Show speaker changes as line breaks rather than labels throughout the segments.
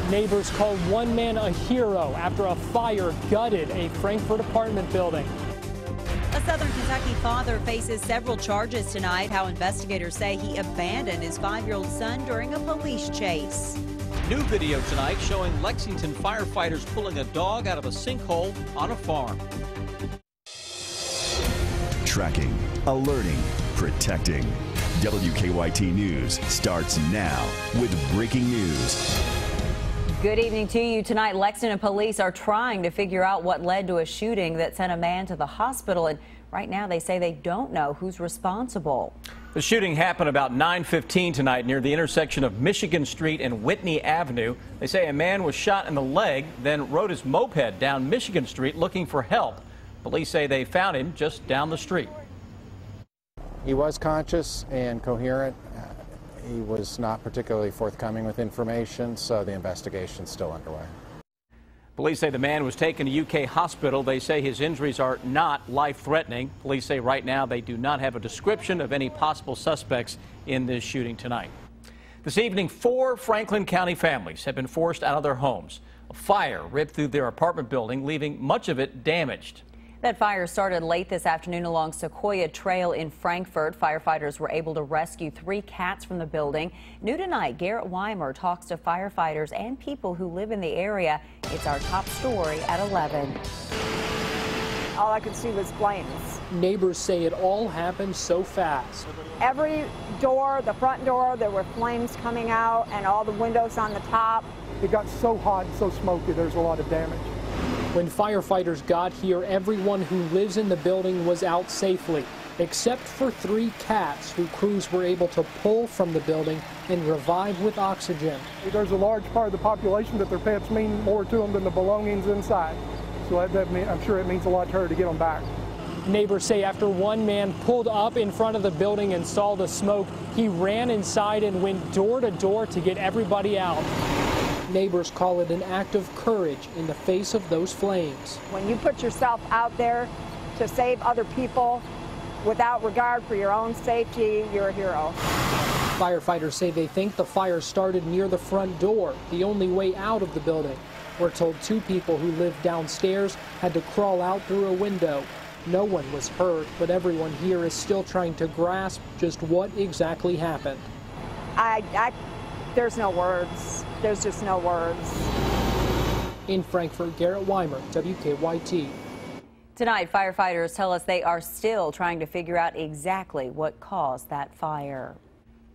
Neighbors called one man a hero after a fire gutted a Frankfort apartment building.
A Southern Kentucky father faces several charges tonight. How investigators say he abandoned his 5-year-old son during a police chase.
New video tonight showing Lexington firefighters pulling a dog out of a sinkhole on a farm.
Tracking, alerting, protecting. WKYT News starts now with breaking news.
Good evening to you. Tonight, Lexington police are trying to figure out what led to a shooting that sent a man to the hospital. And right now, they say they don't know who's responsible.
The shooting happened about 9:15 tonight near the intersection of Michigan Street and Whitney Avenue. They say a man was shot in the leg, then rode his moped down Michigan Street looking for help. Police say they found him just down the street.
He was conscious and coherent. He was not particularly forthcoming with information, so the investigation's still underway. Police say the man was taken to UK hospital. They say his injuries are not life-threatening. Police say right now they do not have a description of any possible suspects in this shooting tonight. This evening, 4 Franklin County families have been forced out of their homes. A fire ripped through their apartment building, leaving much of it damaged.
That fire started late this afternoon along Sequoia Trail in Frankfort. Firefighters were able to rescue 3 cats from the building. New tonight, Garrett Weimer talks to firefighters and people who live in the area. It's our top story at 11.
All I could see was flames.
Neighbors say it all happened so fast.
Every door, the front door, there were flames coming out, and all the windows on the top.
It got so hot and so smoky, there's a lot of damage.
When firefighters got here, everyone who lives in the building was out safely, except for 3 cats who crews were able to pull from the building and revive with oxygen.
There's a large part of the population that their pets mean more to them than the belongings inside. So I'm sure it means a lot to her to get them back.
Neighbors say after one man pulled up in front of the building and saw the smoke, he ran inside and went door to door to get everybody out. Neighbors call it an act of courage in the face of those flames.
When you put yourself out there to save other people without regard for your own safety, you're a hero.
Firefighters say they think the fire started near the front door, the only way out of the building. We're told 2 people who lived downstairs had to crawl out through a window. No one was hurt, but everyone here is still trying to grasp just what exactly happened.
There's no words. There's just no words.
In Frankfort, Garrett Weimer, WKYT.
Tonight, firefighters tell us they are still trying to figure out exactly what caused that fire.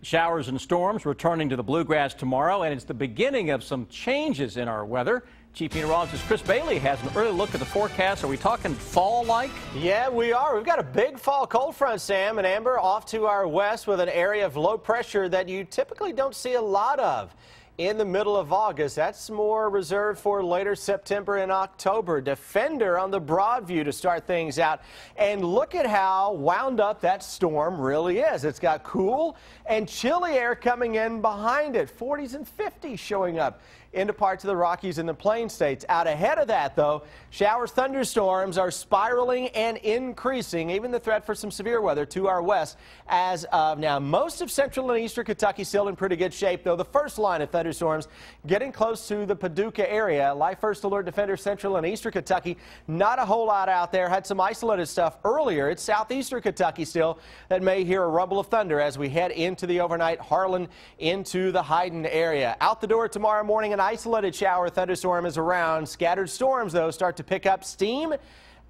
Showers and storms returning to the bluegrass tomorrow, and it's the beginning of some changes in our weather. Chief Meteorologist Chris Bailey has an early look at the forecast. Are we talking fall-like?
Yeah, we are. We've got a big fall cold front, Sam and Amber, off to our west with an area of low pressure that you typically don't see a lot of in the middle of August. That's more reserved for later September and October. Defender on the Broadview to start things out. And look at how wound up that storm really is. It's got cool and chilly air coming in behind it. 40s and 50s showing up into parts of the Rockies and the Plain States. Out ahead of that, though, showers, thunderstorms are spiraling and increasing. Even the threat for some severe weather to our west as of now. Most of central and eastern Kentucky still in pretty good shape, though. The first line of thunderstorms getting close to the Paducah area. Live First Alert Defender central and eastern Kentucky. Not a whole lot out there. Had some isolated stuff earlier. It's southeastern Kentucky still that may hear a rumble of thunder as we head into the overnight Harlan into the Hayden area. Out the door tomorrow morning, an isolated shower thunderstorm is around. Scattered storms, though, start to pick up steam.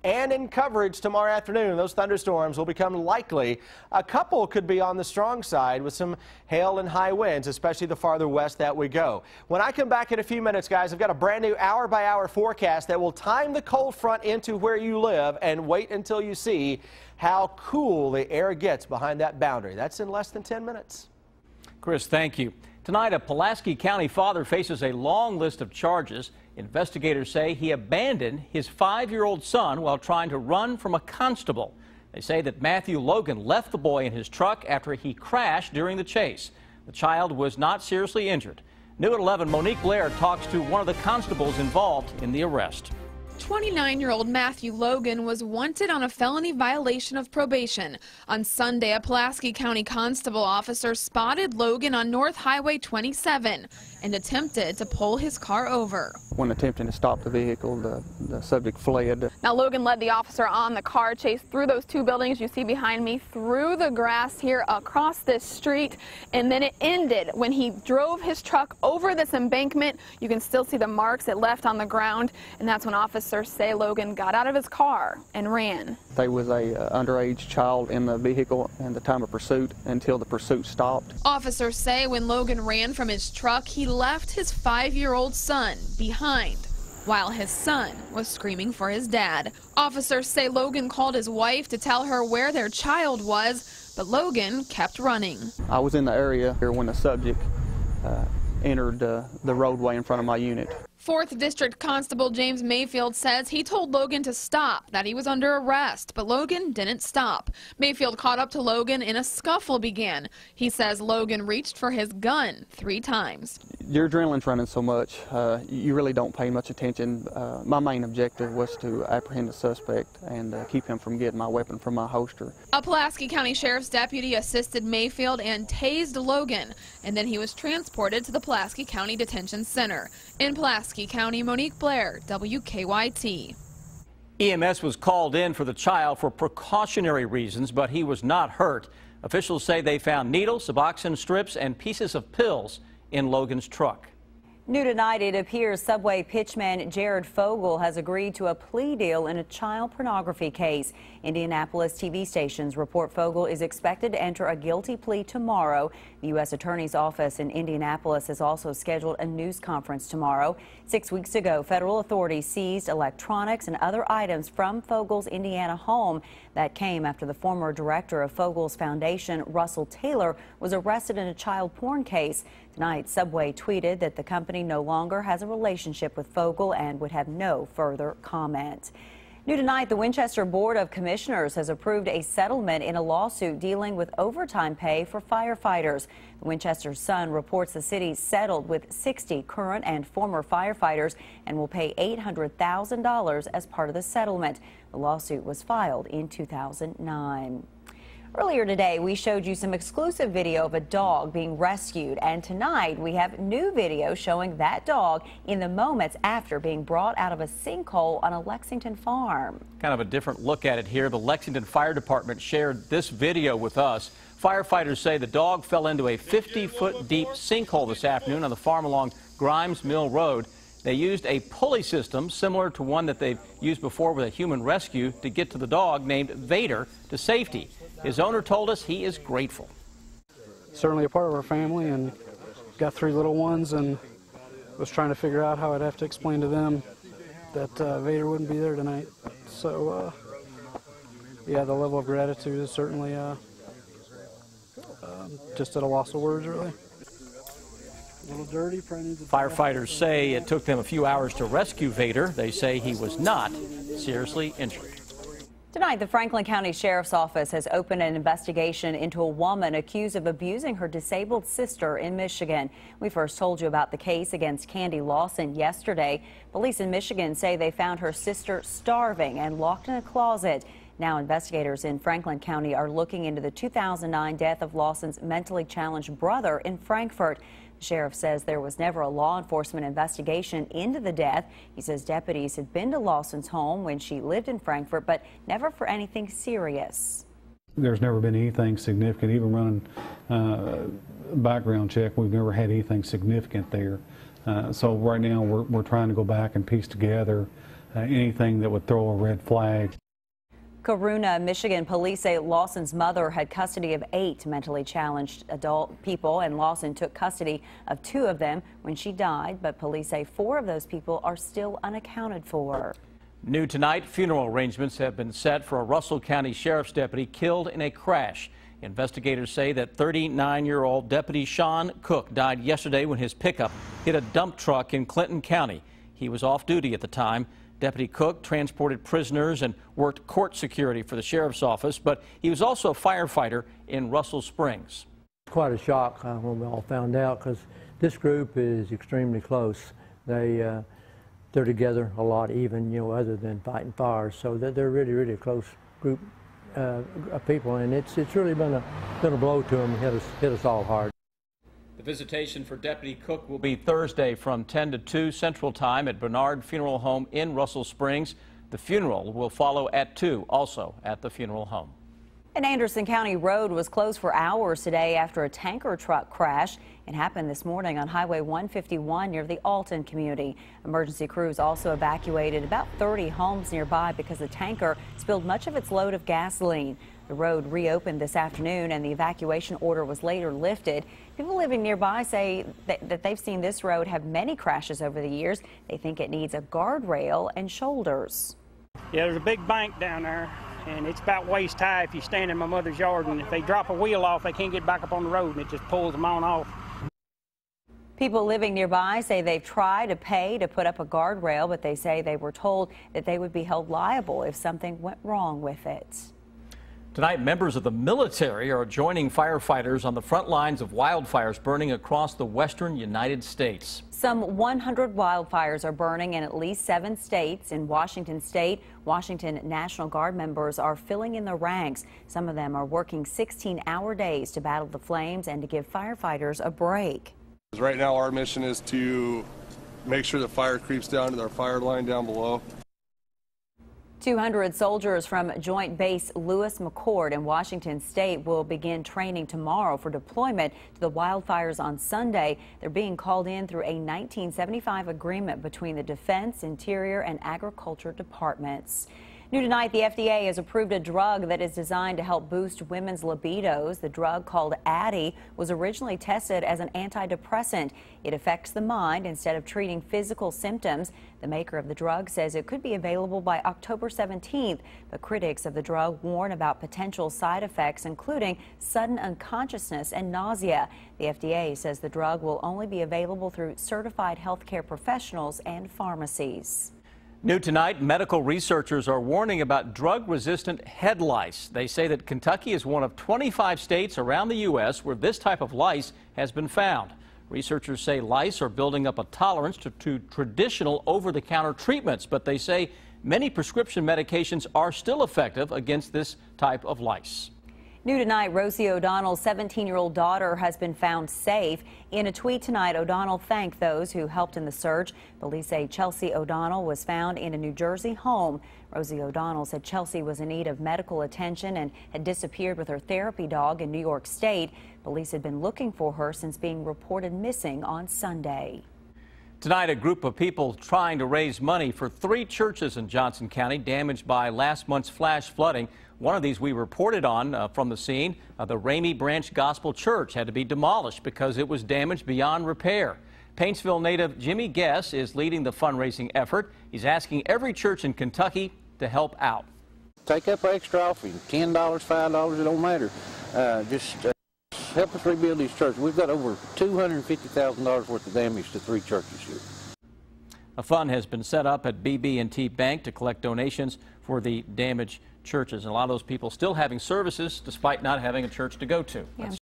And in coverage tomorrow afternoon, those thunderstorms will become likely. A couple could be on the strong side with some hail and high winds, especially the farther west that we go. When I come back in a few minutes, guys, I've got a brand new hour-by-hour forecast that will time the cold front into where you live, and wait until you see how cool the air gets behind that boundary. That's in less than 10 minutes.
Chris, thank you. Tonight, a Pulaski County father faces a long list of charges. Investigators say he abandoned his 5-year-old son while trying to run from a constable. They say that Matthew Logan left the boy in his truck after he crashed during the chase. The child was not seriously injured. New at 11, Monique Blair talks to one of the constables involved in the arrest.
29-year-old Matthew Logan was wanted on a felony violation of probation. On Sunday, a Pulaski County Constable officer spotted Logan on North Highway 27 and attempted to pull his car over.
When attempting to stop the vehicle, the subject fled.
Now Logan led the officer on the car chase through those two buildings you see behind me, through the grass here across this street, and then it ended when he drove his truck over this embankment. You can still see the marks it left on the ground, and that's when officers say Logan got out of his car and ran.
There was a underage child in the vehicle at the time of pursuit until the pursuit stopped.
Officers say when Logan ran from his truck, he left his 5-year-old son behind while his son was screaming for his dad. Officers say Logan called his wife to tell her where their child was, but Logan kept running.
I was in the area here when the subject entered the roadway in front of my unit.
4th District Constable James Mayfield says he told Logan to stop, that he was under arrest, but Logan didn't stop. Mayfield caught up to Logan and a scuffle began. He says Logan reached for his gun 3 times.
Your adrenaline's running so much, you really don't pay much attention. My main objective was to apprehend the suspect and keep him from getting my weapon from my holster.
A Pulaski County Sheriff's deputy assisted Mayfield and tased Logan, and then he was transported to the Pulaski County Detention Center. In Pulaski County, Monique Blair, WKYT.
EMS was called in for the child for precautionary reasons, but he was not hurt. Officials say they found needles, Suboxone strips, and pieces of pills in Logan's truck.
New tonight, it appears Subway pitchman Jared Fogle has agreed to a plea deal in a child pornography case. Indianapolis TV stations report Fogle is expected to enter a guilty plea tomorrow. The U.S. Attorney's Office in Indianapolis has also scheduled a news conference tomorrow. 6 weeks ago, federal authorities seized electronics and other items from Fogle's Indiana home. That came after the former director of Fogle's foundation, Russell Taylor, was arrested in a child porn case. Tonight, Subway tweeted that the company no longer has a relationship with Fogle and would have no further comment. New tonight, the Winchester Board of Commissioners has approved a settlement in a lawsuit dealing with overtime pay for firefighters. The Winchester Sun reports the city settled with 60 current and former firefighters and will pay $800,000 as part of the settlement. The lawsuit was filed in 2009. Earlier today, we showed you some exclusive video of a dog being rescued, and tonight we have new video showing that dog in the moments after being brought out of a sinkhole on a Lexington farm.
Kind of a different look at it here. The Lexington Fire Department shared this video with us. Firefighters say the dog fell into a 50-foot deep sinkhole this afternoon on the farm along Grimes Mill Road. They used a pulley system similar to one that they've used before with a human rescue to get to the dog named Vader to safety. His owner told us he is grateful.
Certainly a part of our family, and got 3 little ones, and was trying to figure out how I'd have to explain to them that Vader wouldn't be there tonight. So, yeah, the level of gratitude is certainly just at a loss of words, really. A little dirty.
Firefighters say it took them a few hours to rescue Vader. They say he was not seriously injured.
Tonight, the Franklin County Sheriff's Office has opened an investigation into a woman accused of abusing her disabled sister in Michigan. We first told you about the case against Candy Lawson yesterday. Police in Michigan say they found her sister starving and locked in a closet. Now investigators in Franklin County are looking into the 2009 death of Lawson's mentally challenged brother in Frankfort. The sheriff says there was never a law enforcement investigation into the death. He says deputies had been to Lawson's home when she lived in Frankfort, but never for anything serious.
There's never been anything significant, even running a background check. We've never had anything significant there. So right now we're trying to go back and piece together anything that would throw a red flag.
Corunna, Michigan police say Lawson's mother had custody of 8 mentally challenged adult people, and Lawson took custody of 2 of them when she died, but police say 4 of those people are still unaccounted for.
New tonight, funeral arrangements have been set for a Russell County Sheriff's deputy killed in a crash. Investigators say that 39-year-old Deputy Sean Cook died yesterday when his pickup hit a dump truck in Clinton County. He was off duty at the time. Deputy Cook transported prisoners and worked court security for the sheriff's office, but he was also a firefighter in Russell Springs.
Quite a shock when we all found out, because this group is extremely close. They they're together a lot, even, you know, other than fighting fires. So they're really, really a close group of people, and it's really been a blow to them, hit us all hard.
The visitation for Deputy Cook will be Thursday from 10 to 2 Central Time at Bernard Funeral Home in Russell Springs. The funeral will follow at 2, also at the funeral home.
An Anderson County road was closed for hours today after a tanker truck crash. It happened this morning on Highway 151 near the Alton community. Emergency crews also evacuated about 30 homes nearby because the tanker spilled much of its load of gasoline. The road reopened this afternoon and the evacuation order was later lifted. People living nearby say that they've seen this road have many crashes over the years. They think it needs a guardrail and shoulders.
Yeah, there's a big bank down there, and it's about waist high if you stand in my mother's yard, and if they drop a wheel off, they can't get back up on the road, and it just pulls them on off.
People living nearby say they've tried to pay to put up a guardrail, but they say they were told that they would be held liable if something went wrong with it.
Tonight, members of the military are joining firefighters on the front lines of wildfires burning across the western United States.
Some 100 wildfires are burning in at least 7 states. In Washington state, Washington National Guard members are filling in the ranks. Some of them are working 16-hour days to battle the flames and to give firefighters a break.
Right now, our mission is to make sure the fire creeps down to our fire line down below.
200 soldiers from Joint Base Lewis McChord in Washington state will begin training tomorrow for deployment to the wildfires on Sunday. They're being called in through a 1975 agreement between the Defense, Interior, and Agriculture departments. New tonight, the FDA has approved a drug that is designed to help boost women's libidos. The drug, called Addyi, was originally tested as an antidepressant. It affects the mind instead of treating physical symptoms. The maker of the drug says it could be available by October 17th, but critics of the drug warn about potential side effects, including sudden unconsciousness and nausea. The FDA says the drug will only be available through certified healthcare professionals and pharmacies.
New tonight, medical researchers are warning about drug-resistant head lice. They say that Kentucky is one of 25 states around the U.S. where this type of lice has been found. Researchers say lice are building up a tolerance to traditional over-the-counter treatments, but they say many prescription medications are still effective against this type of lice.
New tonight, Rosie O'Donnell's 17-year-old daughter has been found safe. In a tweet tonight, O'Donnell thanked those who helped in the search. Police say Chelsea O'Donnell was found in a New Jersey home. Rosie O'Donnell said Chelsea was in need of medical attention and had disappeared with her therapy dog in New York State. Police had been looking for her since being reported missing on Sunday.
Tonight, a group of people trying to raise money for 3 churches in Johnson County damaged by last month's flash flooding. One of these we reported on from the scene. The Ramey Branch Gospel Church had to be demolished because it was damaged beyond repair. Paintsville native Jimmy Guess is leading the fundraising effort. He's asking every church in Kentucky to help out.
Take up extra offering, $10, $5, it don't matter. Just help us rebuild these churches. We've got over $250,000 worth of damage to 3 churches here.
A fund has been set up at BB&T Bank to collect donations for the damaged churches. And a lot of those people still having services despite not having a church to go to.
Yeah.